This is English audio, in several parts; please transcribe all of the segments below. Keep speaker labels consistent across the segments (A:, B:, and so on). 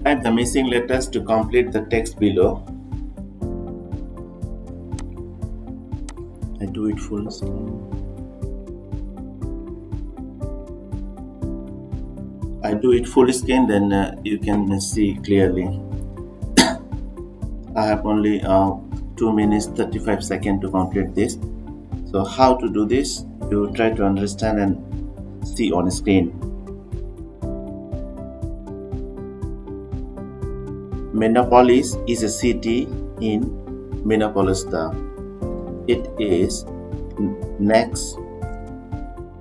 A: Add the missing letters to complete the text below. I do it full screen. I do it full screen, then you can see clearly. I have only 2 minutes 35 seconds to complete this. So how to do this? You try to understand and see on screen. Minneapolis is a city in Minneapolis. It is next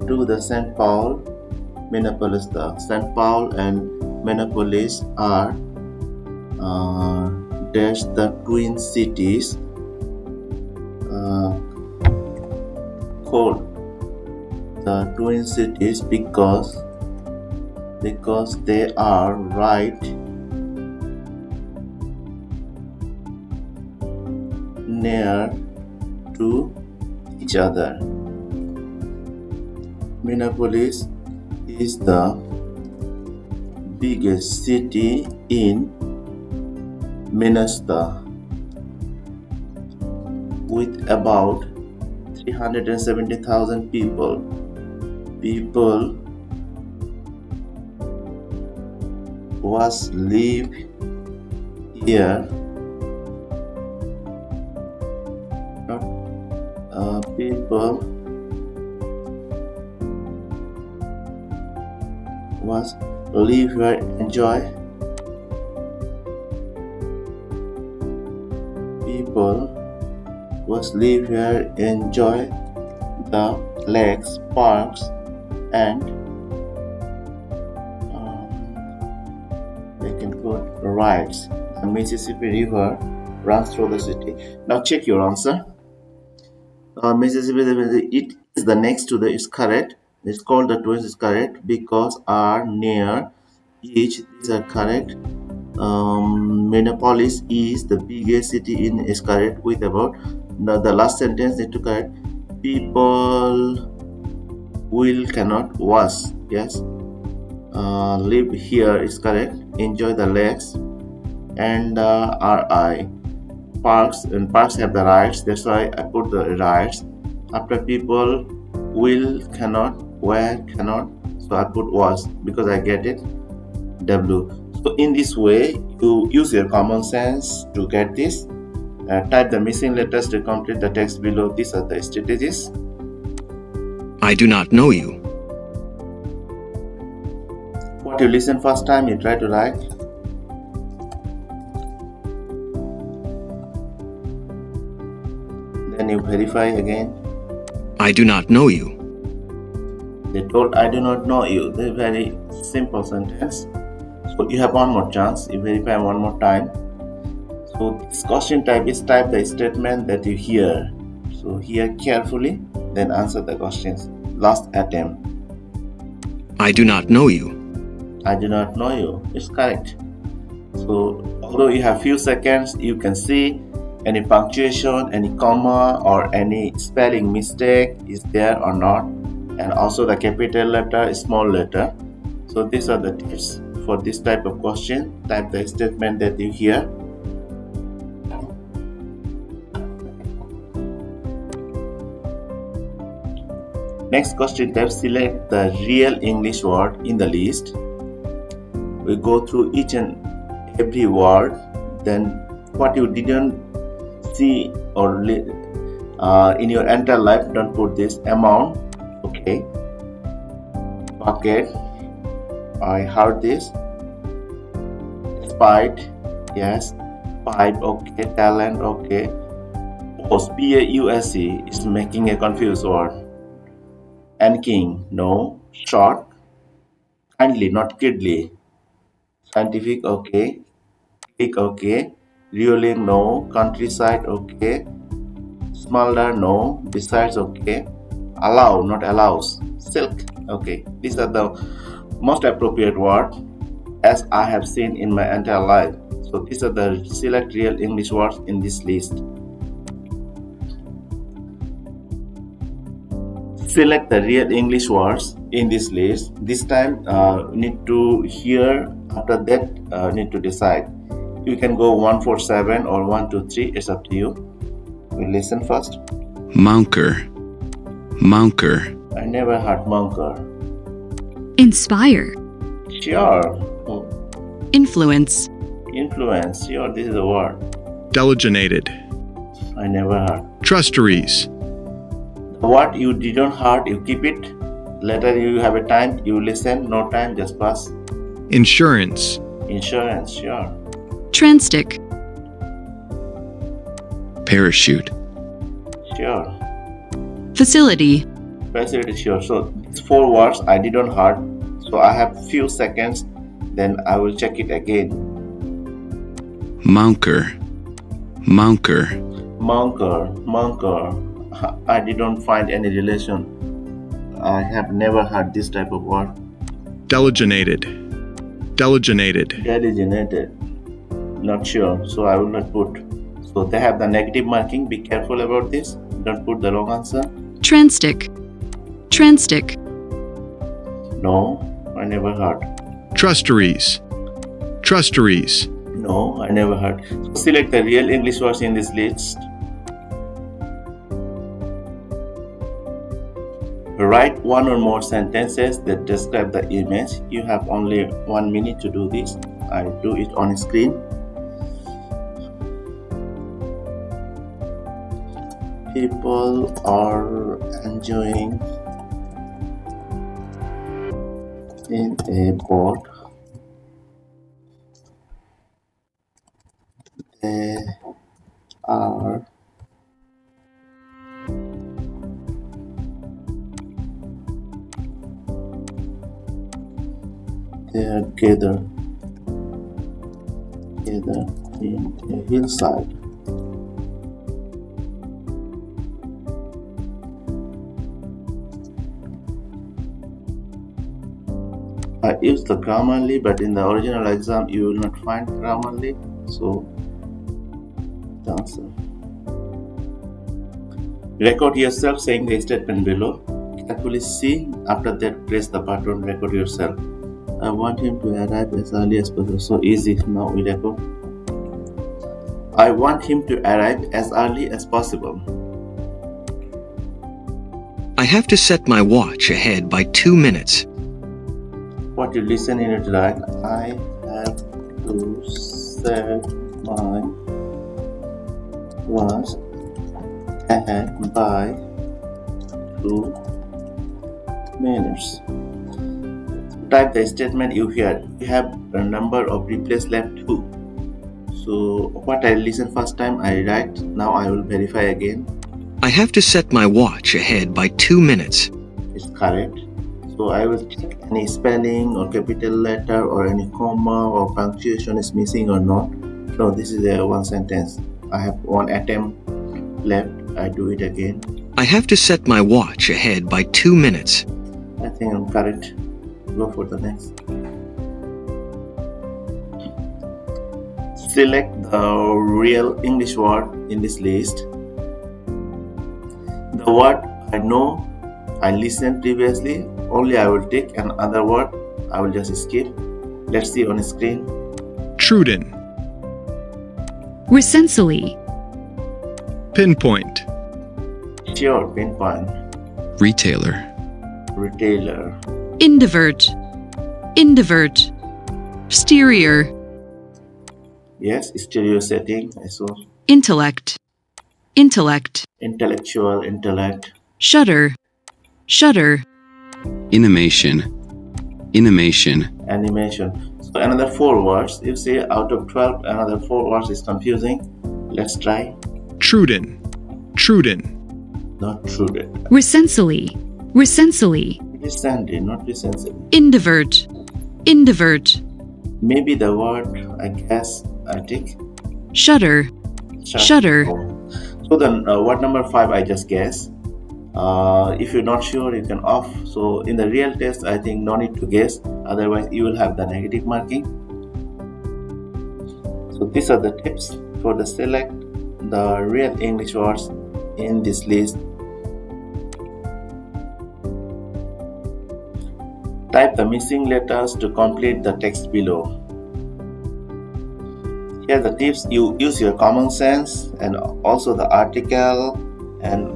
A: to the St. Paul, Minneapolis. St. Paul and Minneapolis are the twin cities called the twin cities because they are right near to each other. Minneapolis is the biggest city in Minnesota with about 370,000 people. People was live here. People was live here enjoy. People was live here enjoy the lakes, parks, and they can put rides. The Mississippi River runs through the city. Now check your answer. Mississippi, it is the next to the is correct. It's called the twins is correct because are near each. These are correct. Minneapolis is the biggest city in is correct with about the last sentence need to correct. People will cannot was yes. Live here is correct. Enjoy the lakes and RI. Parks and parks have the rights, that's why I put the rights. After people will cannot, where cannot, so I put was because I get it W. So in this way you use your common sense to get this. Type the missing letters to complete the text below. These are the strategies.
B: I do not know you.
A: What you listen first time, you try to write. Then you verify again.
B: I do not know you.
A: They told I do not know you. They're very simple sentence. So you have one more chance. You verify one more time. So this question type is type the statement that you hear. So hear carefully, then answer the questions. Last attempt.
B: I do not know you.
A: I do not know you. It's correct. So although you have few seconds, you can see any punctuation, any comma, or any spelling mistake is there or not, and also the capital letter, small letter. So these are the tips for this type of question. Type the statement that you hear. Next question type, select the real English word in the list. We go through each and every word, then what you didn't see or in your entire life, don't put this. Amount, okay. Bucket, I heard this. Despite, yes. Pipe, okay. Talent, okay. Pause, P-A-U-S-E is making a confused word. And king, no. Short, kindly, not kidly. Scientific, okay. Click, okay. Reeling, no. Countryside, okay. Smolder, no. Besides, okay. Allow, not allows. Silk, okay. These are the most appropriate words as I have seen in my entire life. So these are the select real English words in this list. Select the real English words in this list. This time need to hear, after that need to decide. You can go 147 or 123, it's up to you. We listen first.
B: Mounker. Mounker.
A: I never heard monker.
C: Inspire.
A: Sure.
C: Influence.
A: Influence, sure, this is a word.
B: Deliginated.
A: I never heard.
B: Trusteries.
A: What you didn't heard, you keep it. Later you have a time, you listen. No time, just pass.
B: Insurance.
A: Insurance, sure.
C: Transtic.
B: Parachute.
A: Sure.
C: Facility.
A: Facility, sure. So these 4 words I didn't heard. So I have few seconds, then I will check it again.
B: Mounker. Mounker.
A: Monker, monker. I didn't find any relation. I have never heard this type of word.
B: Deliginated. Deliginated.
A: Delignated. Not sure, so I will not put. So they have the negative marking. Be careful about this. Don't put the wrong answer.
C: Transtic. Transtic.
A: No, I never heard.
B: Trusteries. Trusteries.
A: No, I never heard. So select the real English words in this list. Write 1 or more sentences that describe the image. You have only 1 minute to do this. I do it on screen. People are enjoying in a boat. They are gathered in a hillside. I used the Grammarly, but in the original exam you will not find Grammarly. So the answer. Record yourself saying the statement below. Carefully see. After that, press the button. Record yourself. I want him to arrive as early as possible. So easy. Now we record. I want him to arrive as early as possible.
B: I have to set my watch ahead by 2 minutes.
A: What you listen in it like, I have to set my watch ahead by 2 minutes. Type the statement you hear. You have a number of replays left 2. So what I listen first time I write. Now I will verify again.
B: I have to set my watch ahead by 2 minutes.
A: It's correct. So I will check any spelling or capital letter or any comma or punctuation is missing or not. No, this is a 1 sentence. I have 1 attempt left. I do it again.
B: I have to set my watch ahead by 2 minutes.
A: I think I'm correct. Go for the next. Select the real English word in this list. The word I know, I listened previously, only I will take, and other word I will just skip. Let's see on screen.
B: Truden.
C: Recensely.
B: Pinpoint.
A: Sure, pinpoint.
B: Retailer.
A: Retailer.
C: Indivert. Indivert. Stereo.
A: Yes, stereo setting. So
C: Intellect. Intellect.
A: intellectual, intellect.
C: Shutter. Shutter.
B: Animation. Animation.
A: Animation. So another 4 words. You see, out of 12, another 4 words is confusing. Let's try.
B: Truden. Truden.
A: Not true.
C: Recensely. Recensely.
A: Recently, not recently.
C: Indivert. Indivert.
A: Maybe the word, I guess, I think.
C: Shutter. Shutter.
A: So then, word number 5, I just guess. If you're not sure, you can off. So in the real test, I think no need to guess. Otherwise, you will have the negative marking. So these are the tips for the select the real English words in this list. Type the missing letters to complete the text below. Here are the tips. You use your common sense and also the article and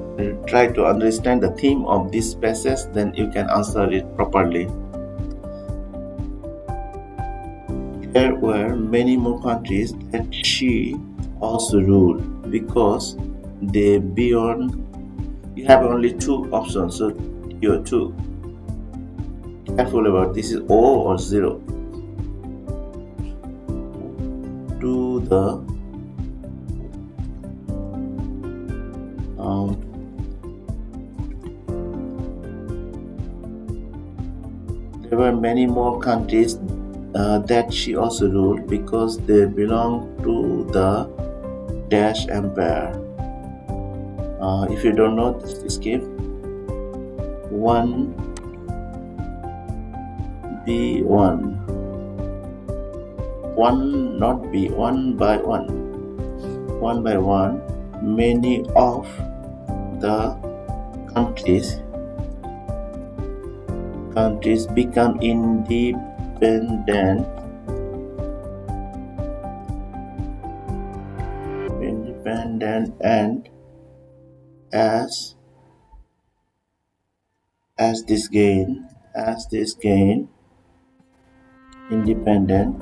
A: try to understand the theme of this passage, then you can answer it properly. There were many more countries that she also ruled because they beyond. You have only two options, so you are two. Careful about this is O or 0. To the there were many more countries that she also ruled because they belong to the Dash Empire. If you don't know, skip 1B1. One, not B, one by one. One by one, many of the countries become independent and as this gain independent,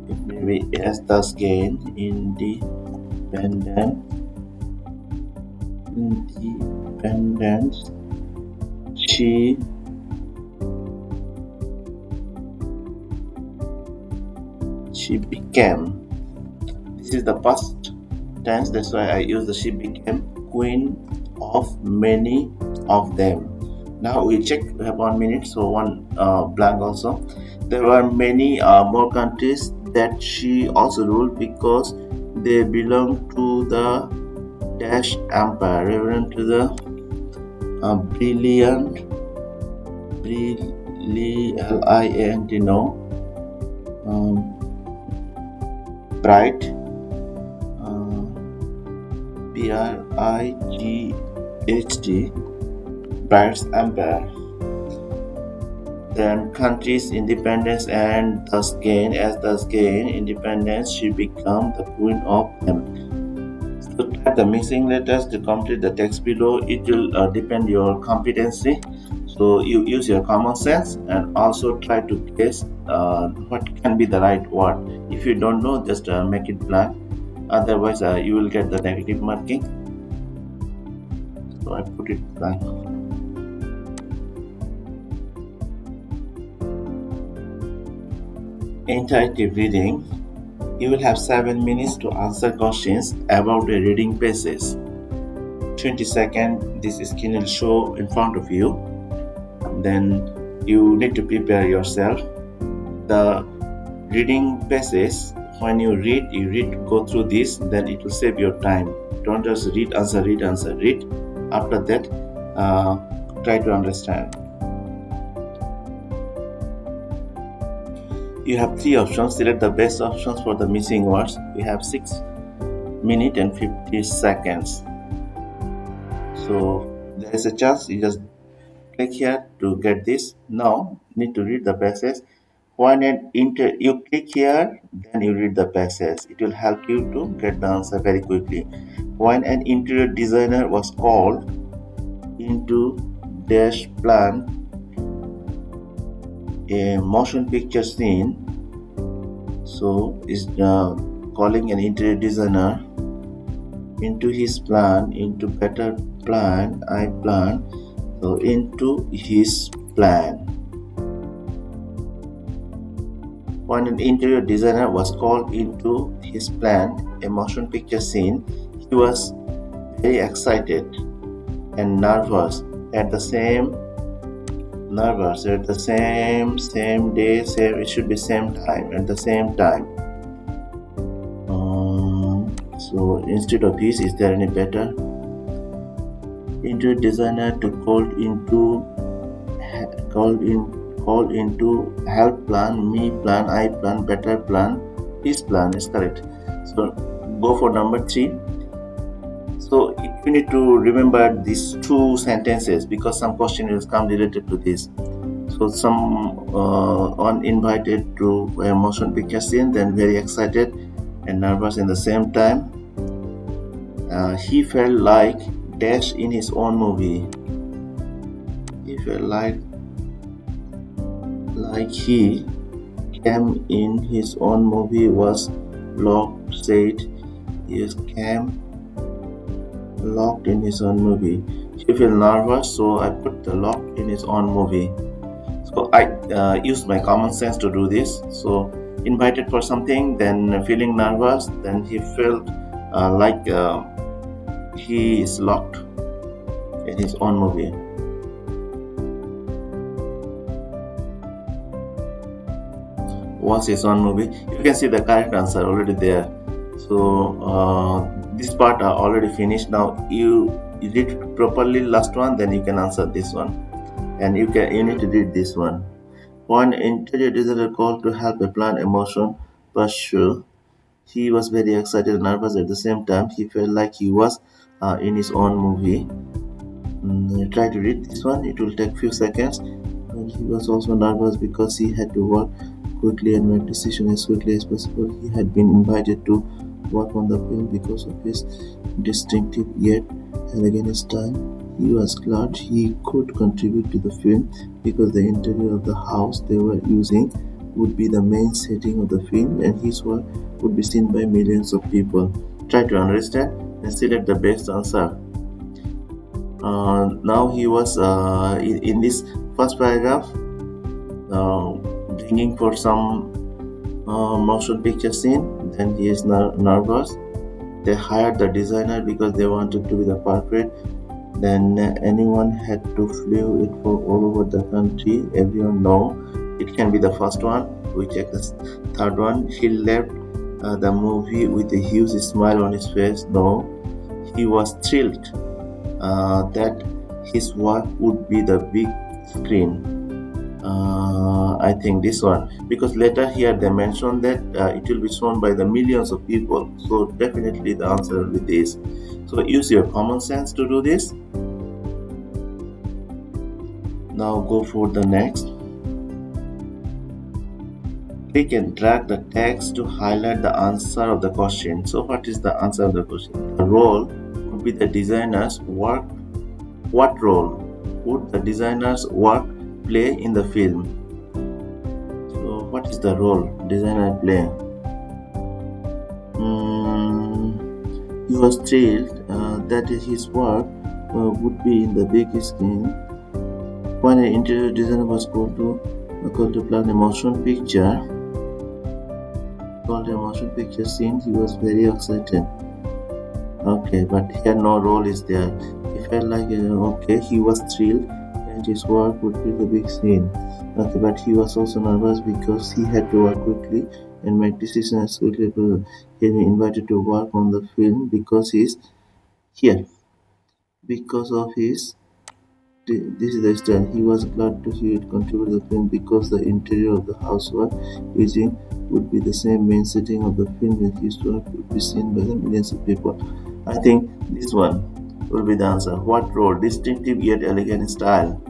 A: it may be as thus gain independence, she became. This is the past tense, that's why I use the she became queen of many of them. Now we check, we have 1 minute, so one blank also. There were many more countries that she also ruled because they belong to the Dash Empire, referring to the brilliant, bright, BRIGHT, Bright's Empire. Then countries' independence and thus gain independence, she become the queen of them. So type the missing letters to complete the text below. It will depend your competency. So you use your common sense and also try to guess what can be the right word. If you don't know, just make it blank. Otherwise, you will get the negative marking. So I put it blank. Interactive reading. You will have 7 minutes to answer questions about the reading passage. 20 seconds, this screen will show in front of you. Then you need to prepare yourself. The reading passage, when you read, go through this, then it will save your time. Don't just read, answer, read. After that, try to understand. You have 3 options. Select the best options for the missing words. We have 6 minutes and 50 seconds. So there is a chance you just click here to get this. Now need to read the passage. When you click here, then you read the passage. It will help you to get the answer very quickly. When an interior designer was called into dash plan a motion picture scene, so is calling an interior designer into his plan, into better plan, I plan, so into his plan. When an interior designer was called into his plan, a motion picture scene, he was very excited and nervous at the same day, it should be same time, at the same time. So instead of this, is there any better? Interior designer to call into help plan, me plan, I plan, better plan, his plan is correct. So go for number 3. So you need to remember these 2 sentences because some question will come related to this. So some uninvited to a motion picture scene, then very excited and nervous in the same time. He felt like dash in his own movie. He felt like he came in his own movie was locked, said he came locked in his own movie. He felt nervous, so I put the lock in his own movie. So I used my common sense to do this. So invited for something, then feeling nervous, then he felt like he is locked in his own movie. Was his own movie. You can see the correct answer already there. So this part are already finished. Now you read properly last one, then you can answer this one, and you need to read this one. One interior designer called to help a plan emotion pursue. He was very excited and nervous at the same time. He felt like he was in his own movie. Try to read this one. It will take few seconds. And he was also nervous because he had to work quickly and make decisions as quickly as possible. He had been invited to work on the film because of his distinctive yet elegant style. He was glad he could contribute to the film because the interior of the house they were using would be the main setting of the film and his work would be seen by millions of people. Try to understand and select the best answer. Now he was in this first paragraph bringing for some motion picture scene. Then he is nervous. They hired the designer because they wanted to be the perfect. Then anyone had to flew it for all over the country. Everyone know it can be the first one. We check the third one. He left the movie with a huge smile on his face. No, he was thrilled that his work would be the big screen. I think this one, because later here they mentioned that it will be shown by the millions of people, so definitely the answer will be this. So use your common sense to do this. Now go for the next. Click and drag the text to highlight the answer of the question. So what is the answer of the question? The role would be the designer's work. What role would the designer's work play in the film? So what is the role designer play? He was thrilled that his work would be in the big screen. When an interior designer was called to plan a motion picture scene, he was very excited. Okay, but here no role is there. He felt like he was thrilled and his work would be the big scene. Okay, but he was also nervous because he had to work quickly and make decisions quickly. He was invited to work on the film because he's here. Because of his this is the style. He was glad to hear it contribute to the film because the interior of the house was using would be the same main setting of the film and his work would be seen by the millions of people. I think this one will be the answer. What role? Distinctive yet elegant style.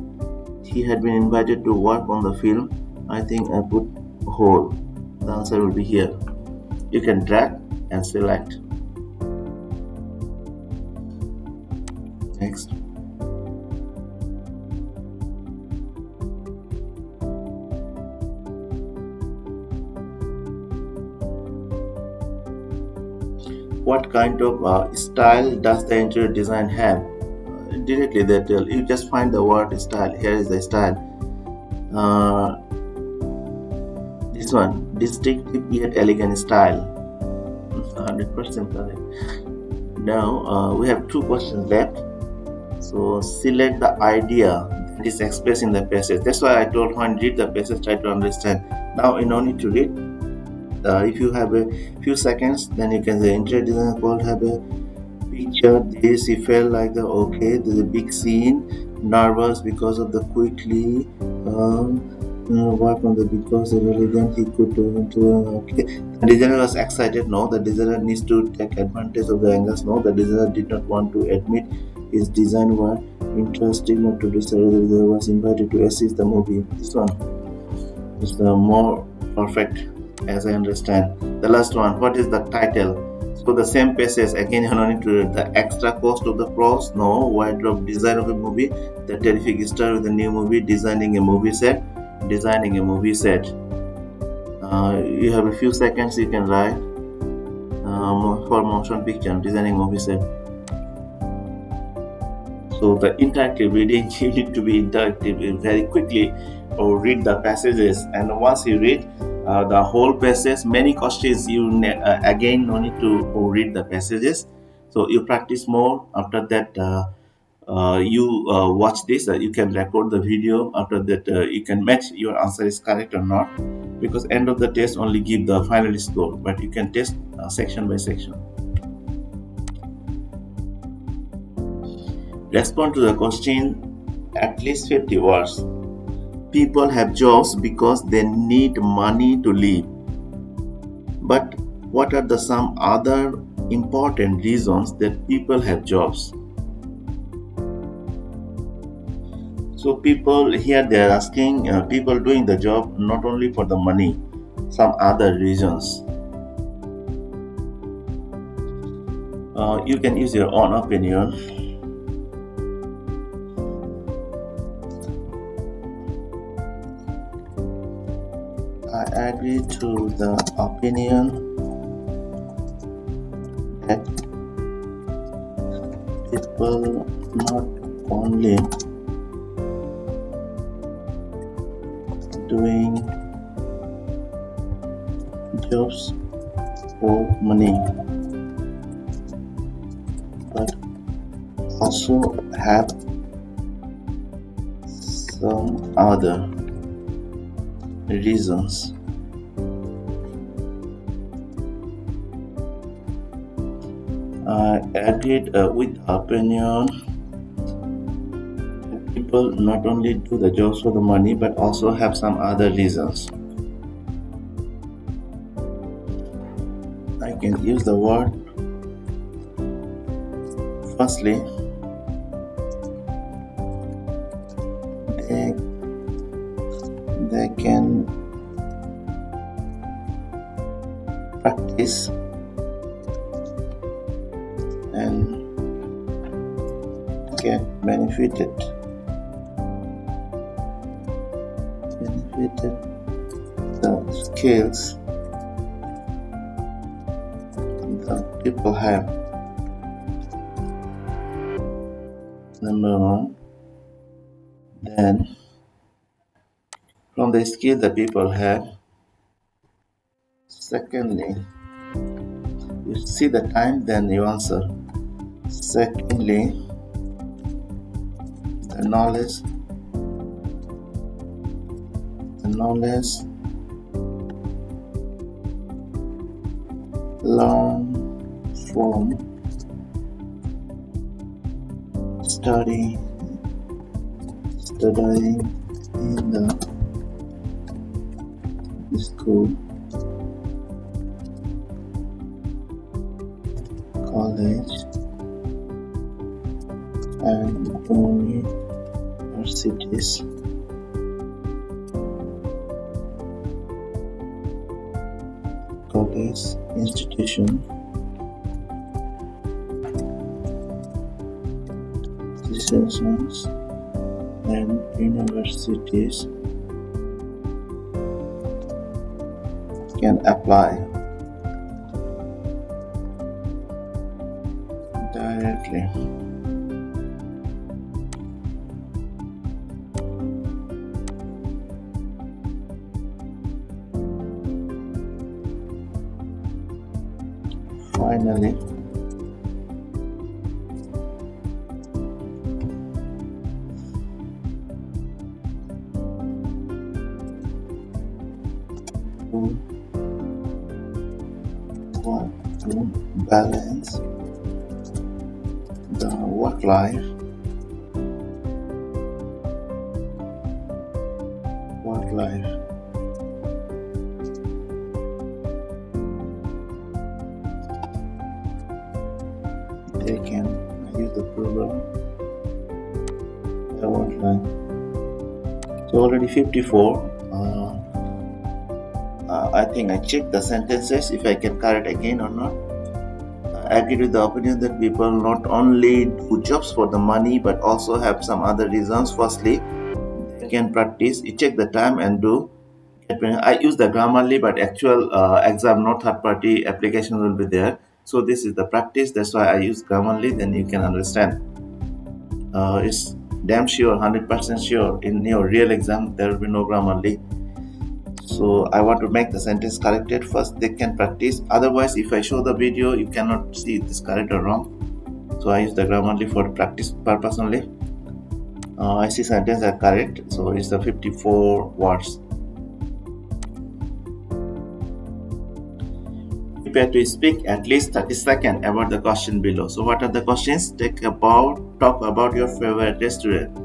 A: He had been invited to work on the film. I think I put whole. The answer will be here. You can drag and select. Next. What kind of style does the interior design have? Directly they tell you, just find the word style. Here is the style. This one, distinctive yet elegant style. 100% correct. Now we have two questions left. So select the idea that is expressed in the passage. That's why I told when read the passage, try to understand. Now you don't need to read. If you have a few seconds, then you can say interior designer called have a picture this. He felt like there's a big scene, nervous because of the quickly work on the because of elegant he could the designer was excited. No, the designer needs to take advantage of the angles. No, the designer did not want to admit his design work interesting not to decide whether they was invited to assist the movie. This one is the more perfect as I understand. The last one, what is the title? So the same passage again, you don't need to read the extra cost of the pros. No, wardrobe design of a movie, the terrific star with the new movie, designing a movie set. You have a few seconds, you can write for motion picture, designing movie set. So the interactive reading, you need to be interactive very quickly or read the passages, and once you read the whole passage, many questions you again no need to read the passages. So you practice more. After that you watch this, you can record the video. After that you can match your answer is correct or not, because end of the test only give the final score, but you can test section by section. Respond to the question at least 50 words. People have jobs because they need money to live. But what are the some other important reasons that people have jobs? So people here, they are asking people doing the job not only for the money, some other reasons. You can use your own opinion. I agree to the opinion that people not only doing jobs for money, but also have some other reasons. I agreed with the opinion that people not only do the jobs for the money but also have some other reasons. I can use the word firstly. They can practice and get benefited the skills the people have. Number one. Then from the skill the people have. Secondly, you see the time, then you answer. Secondly, the knowledge learned from studying in the school, college, and universities. College institution, institutions, and universities can apply directly. Finally, to balance the work life they can use the program So already 54. I think I check the sentences if I can correct again or not. I agree with the opinion that people not only do jobs for the money but also have some other reasons. Firstly, they can practice. You check the time and do. I use the Grammarly, but actual exam, not third party application will be there. So this is the practice. That's why I use Grammarly. Then you can understand. It's damn sure, 100% sure. In your real exam, there will be no Grammarly. So I want to make the sentence corrected first. They can practice. Otherwise, if I show the video, you cannot see it is correct or wrong. So I use the Grammarly for practice purpose only. I see sentence are correct. So it's the 54 words. Prepare to speak at least 30 seconds about the question below. So what are the questions? Talk about your favorite restaurant.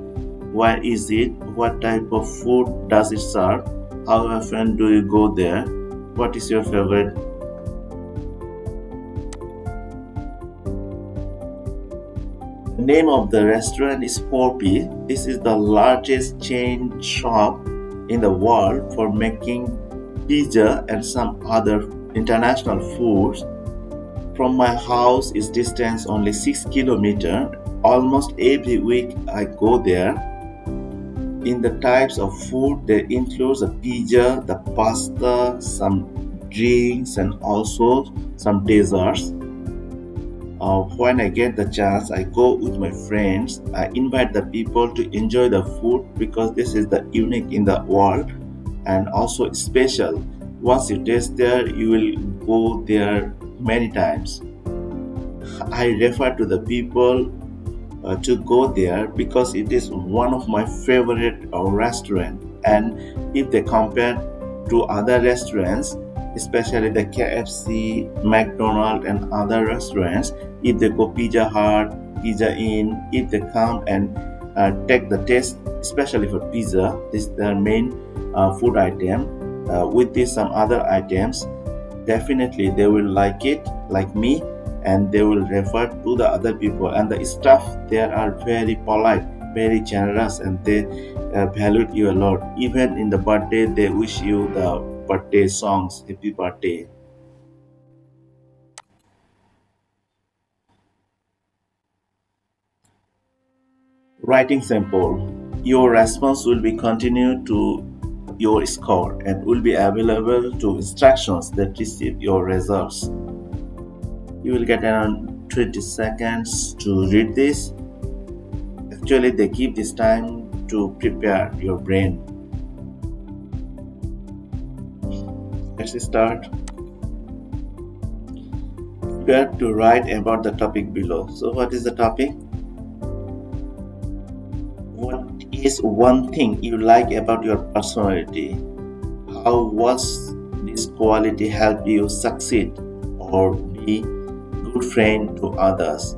A: Where is it? What type of food does it serve? How often do you go there? What is your favorite? The name of the restaurant is 4P. This is the largest chain shop in the world for making pizza and some other international foods. From my house is distance only 6 kilometers. Almost every week I go there. In the types of food, there includes the pizza, the pasta, some drinks, and also some desserts. When I get the chance, I go with my friends. I invite the people to enjoy the food because this is the unique in the world and also special. Once you taste there, you will go there many times. I refer to the people to go there because it is one of my favorite restaurant. And if they compare to other restaurants, especially the KFC, McDonald's, and other restaurants, if they go Pizza Hut, Pizza Inn, if they come and take the taste, especially for pizza, this is their main food item. With this, some other items, definitely they will like it, like me, and they will refer to the other people. And the staff there are very polite, very generous, and they value you a lot. Even in the birthday, they wish you the birthday songs, happy birthday. Writing sample. Your response will be continued to your score and will be available to instructions that receive your results. You will get around 20 seconds to read this. Actually, they give this time to prepare your brain. Let's start. Prepare to write about the topic below. So, what is the topic? What is one thing you like about your personality? How was this quality help you succeed or be good friend to others?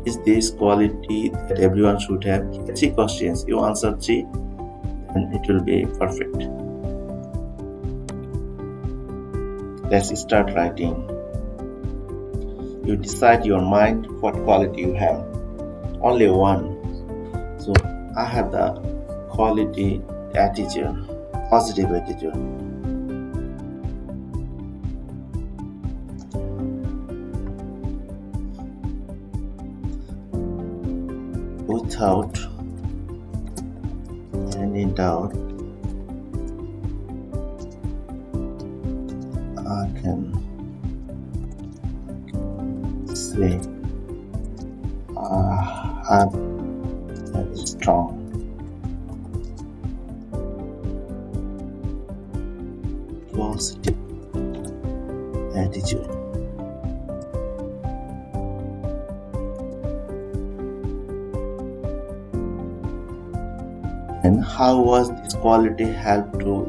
A: Is this quality that everyone should have? 3 questions. You answer 3 and it will be perfect. Let's start writing. You decide your mind what quality you have. Only one. So I have the quality attitude, positive attitude. Without any doubt, I can say I have a strong positive attitude. And how was this quality help to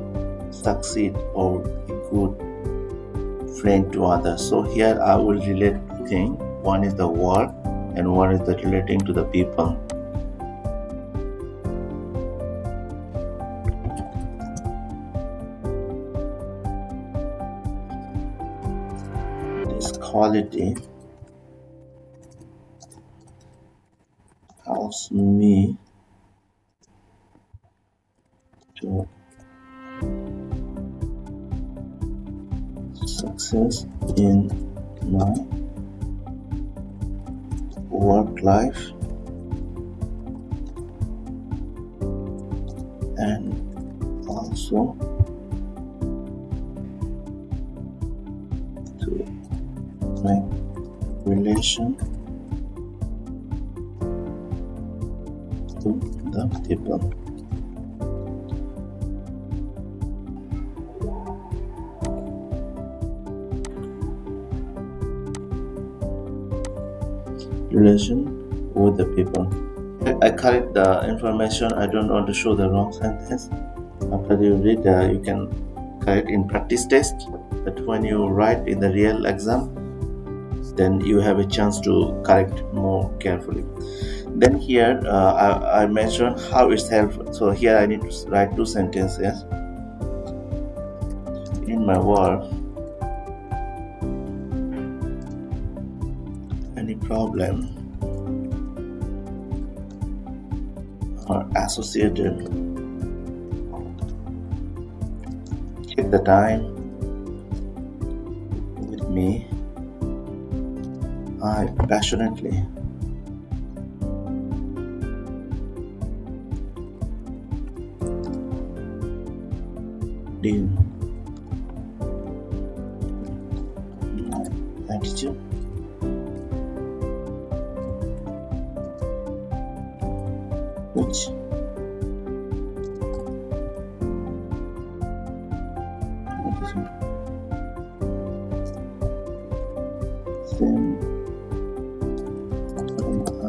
A: succeed or be good friend to others? So here I will relate two things. One is the work and one is the relating to the people. This quality helps me to to success in my work life and also to my relation to the people. Relation with the people. I correct the information. I don't want to show the wrong sentence. After you read, you can correct in practice test. But when you write in the real exam, then you have a chance to correct more carefully. Then here I mentioned how it's helpful. So here I need to write 2 sentences. In my work, any problem are associated, take the time with me. I passionately deal my attitude which same I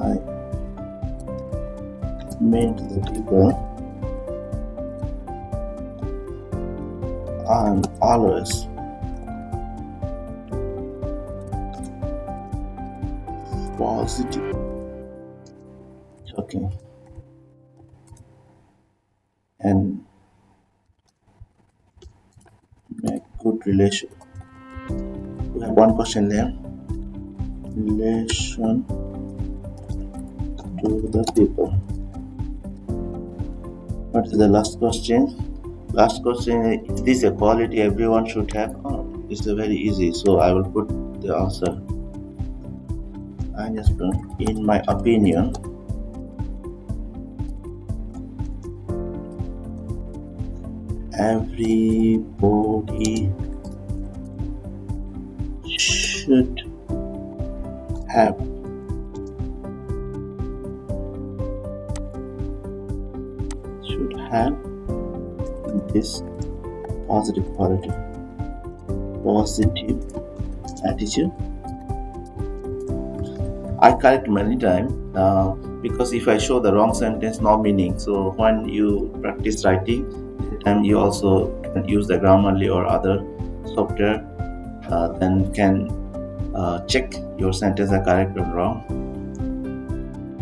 A: meant the people I'm always positive. Okay. And make good relation. We have one question there. Relation to the people. What is the last question? Last question, is this a quality everyone should have? Oh, it's a very easy, so I will put the answer. I just put, in my opinion, everybody should have this positive quality, positive attitude. I correct many times because if I show the wrong sentence, no meaning. So when you practice writing, and you also can use the Grammarly or other software, then can check your sentence are correct or wrong.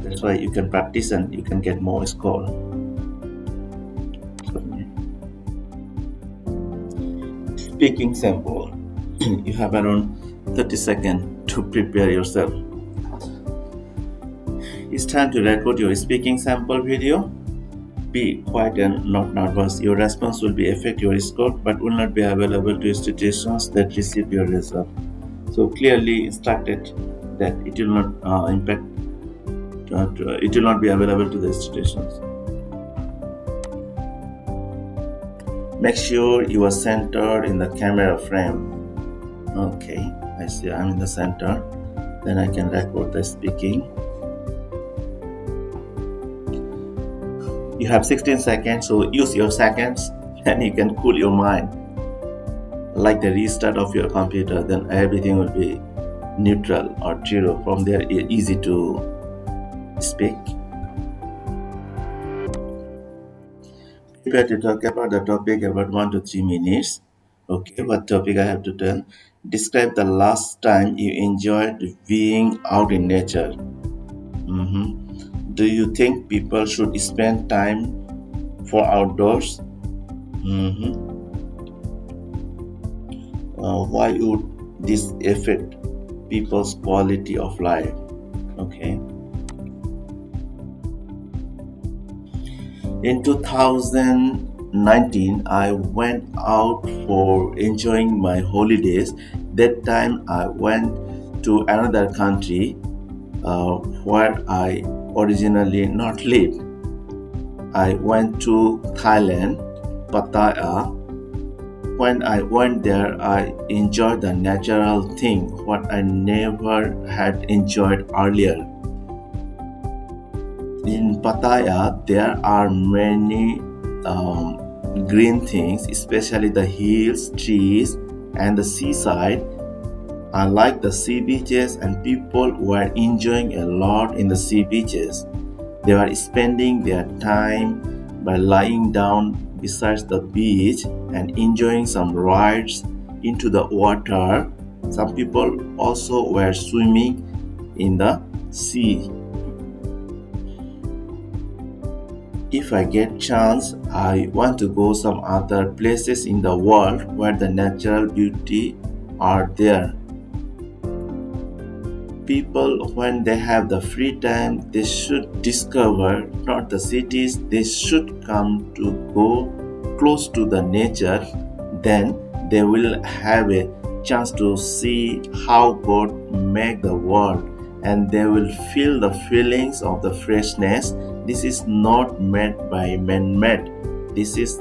A: That's why you can practice and you can get more score. Speaking sample. You have around 30 seconds to prepare yourself. It's time to record your speaking sample video. Be quiet and not nervous. Your response will be affect your score but will not be available to institutions that receive your result. So clearly instructed that it will not it will not be available to the institutions. Make sure you are centered in the camera frame. Okay, I see I'm in the center. Then I can record the speaking. You have 16 seconds, so use your seconds and you can cool your mind. Like the restart of your computer, then everything will be neutral or zero. From there, easy to speak. Prepare to talk about the topic about 1 to 3 minutes. Okay, what topic I have to tell? Describe the last time you enjoyed being out in nature. Do you think people should spend time for outdoors? Why would this affect people's quality of life? Okay. In 2009, 19, I went out for enjoying my holidays. That time I went to another country where I originally not lived. I went to Thailand, Pattaya. When I went there, I enjoyed the natural thing what I never had enjoyed earlier. In Pattaya, there are many green things, especially the hills, trees, and the seaside. I like the sea beaches, and people were enjoying a lot in the sea beaches. They were spending their time by lying down beside the beach and enjoying some rides into the water. Some people also were swimming in the sea. If I get chance, I want to go some other places in the world where the natural beauty are there. People, when they have the free time, they should discover not the cities, they should come to go close to the nature. Then they will have a chance to see how God made the world, and they will feel the feelings of the freshness. This is not made by man-made. This is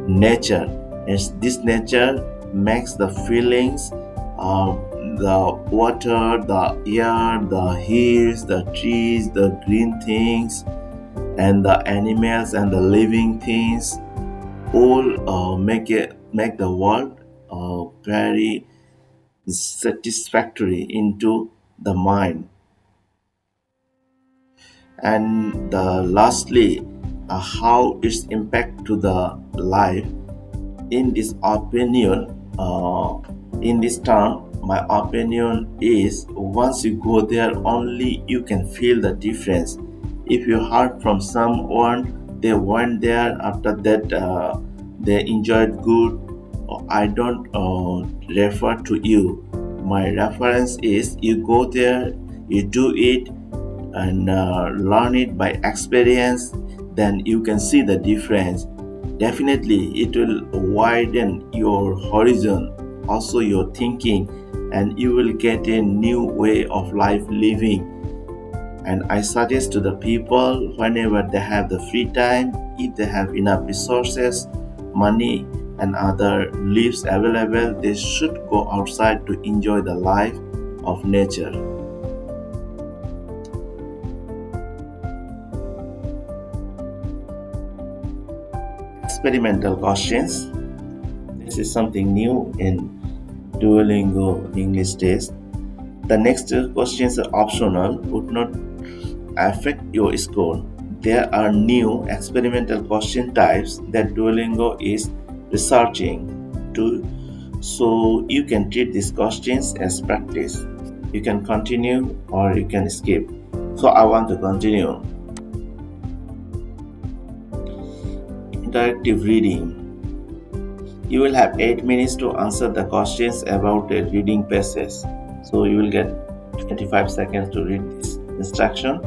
A: nature. And this nature makes the feelings of the water, the air, the hills, the trees, the green things, and the animals and the living things all make the world very satisfactory into the mind. And lastly, how its impact to the life. In this opinion, in this term, my opinion is once you go there, only you can feel the difference. If you heard from someone they went there, after that they enjoyed good, I don't refer to you. My reference is you go there, you do it, and learn it by experience, then you can see the difference. Definitely it will widen your horizon, also your thinking, and you will get a new way of life living. And I suggest to the people, whenever they have the free time, if they have enough resources, money, and other leaves available, they should go outside to enjoy the life of nature. Experimental questions. This is something new in DUOLINGO English Test. The next questions are optional, would not affect your score. There are new experimental question types that DUOLINGO is researching to, so you can treat these questions as practice. You can continue or you can skip. So I want to continue. Interactive reading. You will have 8 minutes to answer the questions about a reading passage. So you will get 25 seconds to read this instruction.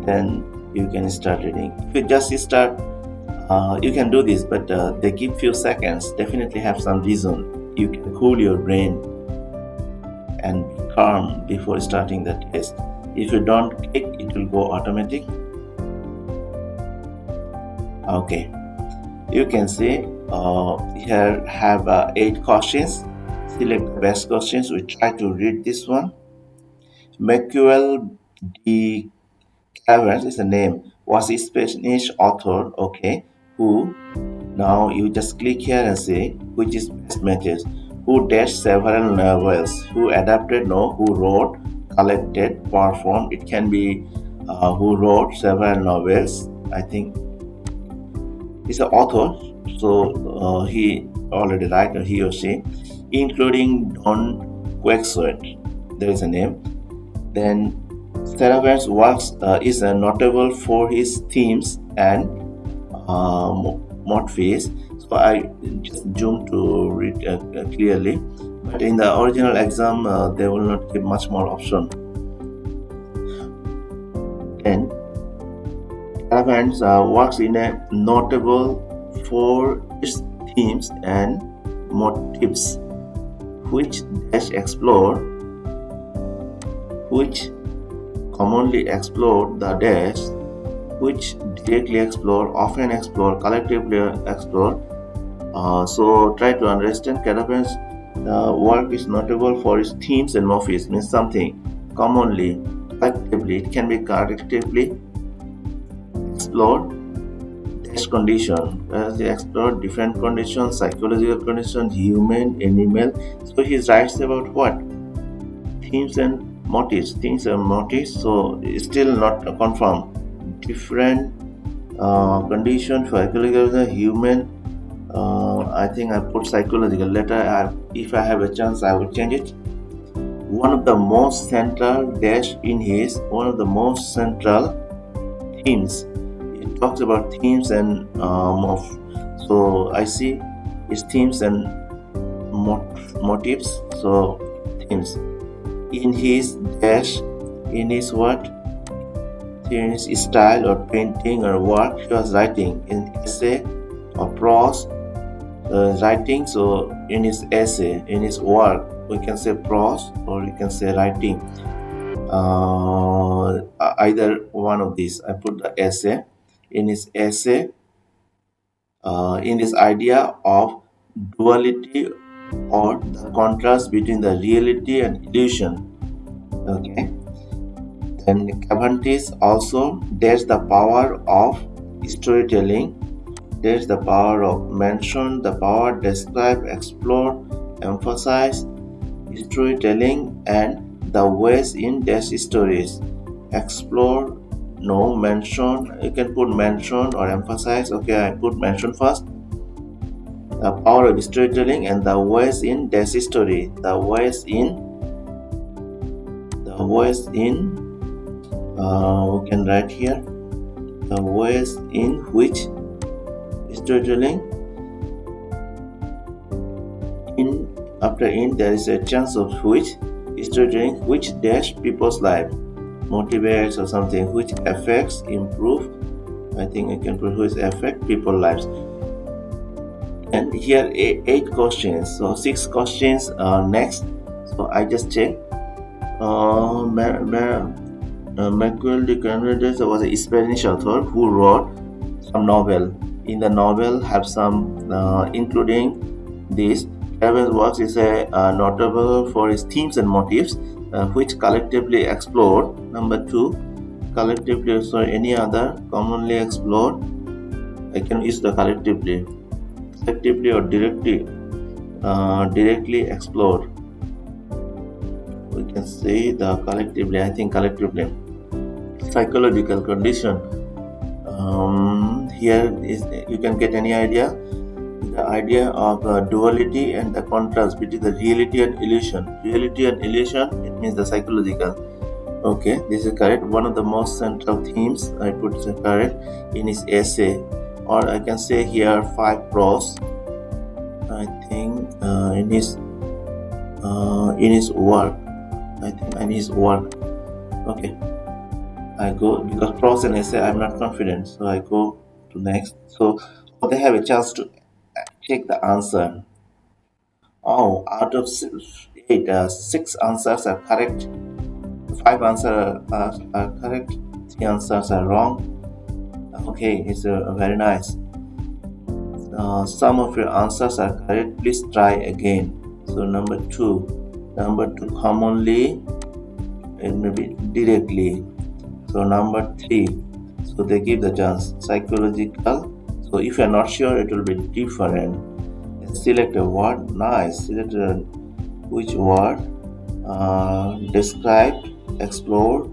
A: Then you can start reading. If you just start, you can do this, but they give few seconds. Definitely have some reason. You can cool your brain and be calm before starting the test. If you don't click, it will go automatic. Okay, you can see here have 8 questions. Select the best questions. We try to read this one. Michael D. Cavers is the name. Was a Spanish author, okay, who, now you just click here and say which is best matches. Who did several novels, who adapted, no, who wrote, collected, performed. It can be who wrote several novels. I think he's an author, so he already write, he or she, including Don Quixote. There is a name. Then Stellar's works is notable for his themes and motifs. So I just zoom to read clearly. But in the original exam, they will not give much more option. Then Caravans works in a notable for its themes and motives, which dash explore, which commonly explore the dash, which directly explore, often explore, collectively explore. So try to understand. Caravan's work is notable for its themes and motifs, means something commonly, collectively, it can be collectively explored dash condition, as they explore different conditions, psychological conditions, human, animal. So he writes about what? Themes and motives. Things and motives. So it's still not confirmed. Different condition, psychological, human. I think I put psychological. Later, if I have a chance, I will change it. One of the most central dash in his, one of the most central themes. It talks about themes and so I see his themes and motives. So themes in his dash, in his what? In his style or painting or work he was writing in essay or prose writing. So in his essay, in his work, we can say prose or you can say writing. Either one of these. I put the essay. In his essay, in this idea of duality or the contrast between the reality and illusion. Okay. Then Cavendish also, there's the power of storytelling. There's the power of mention, the power describe, explore, emphasize storytelling and the ways in these stories. Explore, no, mention, you can put mention or emphasize. Okay, I put mention first. The power of storytelling and the ways in this story. The ways in, we can write here, the ways in which storytelling, in after in there is a chance of which storytelling which dash people's life, motivates or something, which affects, improve. I think I can put which affect people's lives. And here 8 questions. So 6 questions next. So I just check. Michael de Candidates was a Spanish author who wrote some novel. In the novel have some including this. Cavendish works is a notable for its themes and motifs which collectively explored. Number 2, collectively, so any other commonly explored. I can use the collectively or directly explored. We can say the collectively. I think collectively. Psychological condition. Here is, you can get any idea. The idea of duality and the contrast between the reality and illusion. Reality and illusion, it means the psychological. Okay, this is correct. One of the most central themes, I put it correct, in his essay, or I can say here 5 prose. I think in his work. I think in his work. Okay, I go, because prose and essay I'm not confident, so I go to next. So they have a chance to check the answer. Oh, out of 8, 6 answers are correct. 5 answers are correct. 3 answers are wrong. Okay, it's very nice. Some of your answers are correct. Please try again. So number 2 commonly, it may be directly. So number 3, so they give the chance, psychological. So if you're not sure, it will be different. Select a word. Nice. Select which word. Describe, explore,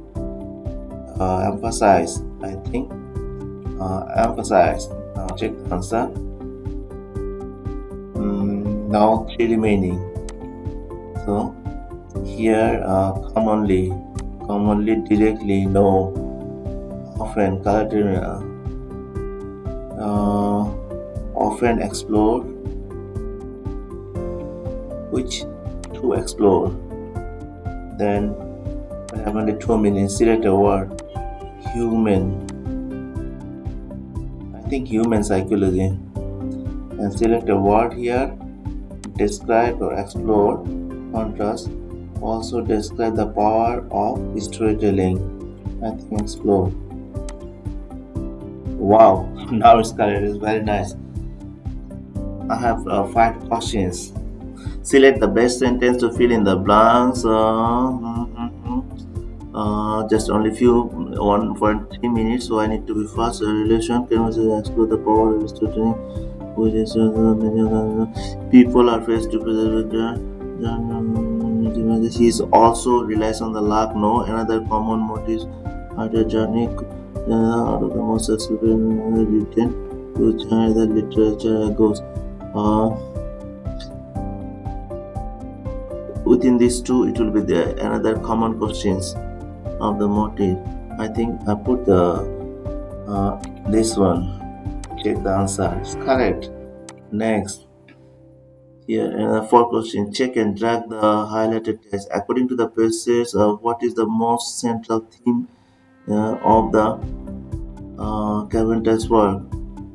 A: emphasize. I think emphasize. Now check the answer. Now 3 remaining. So here commonly, directly, no, often, often explore, which to explore. Then I have only 2 minutes. Select a word. Human. I think human psychology. and select a word here. Describe or explore. Contrast. Also describe the power of storytelling. I think explore. Wow, now it's correct. It's very nice. I have 5 questions. Select the best sentence to fill in the blanks. Just only few 1.3 minutes, so I need to be fast. Relation can also explore the power of storytelling. Which is people are faced to with he is also relies on the luck. No, another common motive at a journey out of the most successful written to the literature goes. Within these two, it will be the another common questions of the motive. I think I put the this one. Check the answer. It's correct. Next. Here, 4 questions. Check and drag the highlighted text. According to the passage, what is the most central theme of the Cavendish work?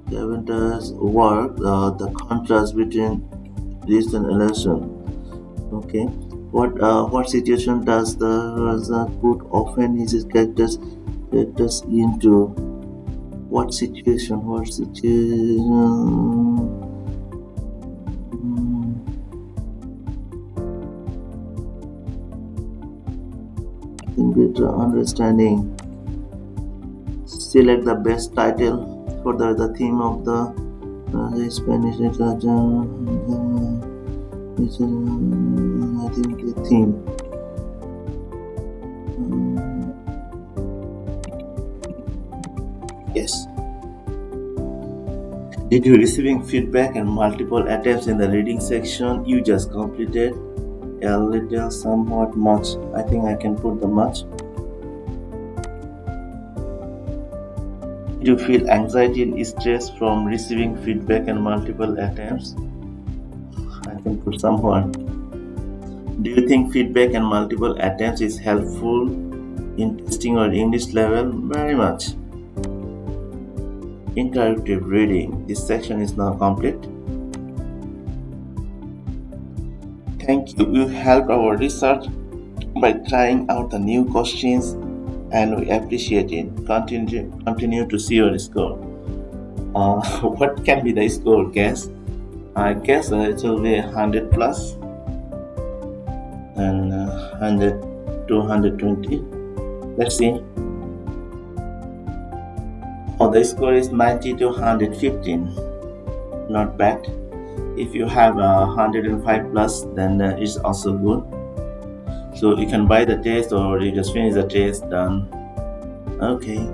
A: Cavendish work, the contrast between this and illusion. Okay. What situation does the Raza put often his characters into? What situation? What situation? In greater understanding. Select the best title for the theme of the Spanish literature. I think the theme. Yes. Did you receiving feedback and multiple attempts in the reading section? You just completed a little, somewhat, much. I think I can put the much. Did you feel anxiety and stress from receiving feedback and multiple attempts? I can put somewhat. Do you think feedback and multiple attempts is helpful in testing your English level? Very much. Interactive reading. This section is now complete. Thank you. You helped our research by trying out the new questions, and we appreciate it. Continue to see your score. What can be the score? Guess. I guess it will be 100 plus and 100 to 120. Let's see. Oh, the score is 90 to 115. Not bad. If you have 105 plus, then it's also good. So you can buy the test or you just finish the test. Done. Okay.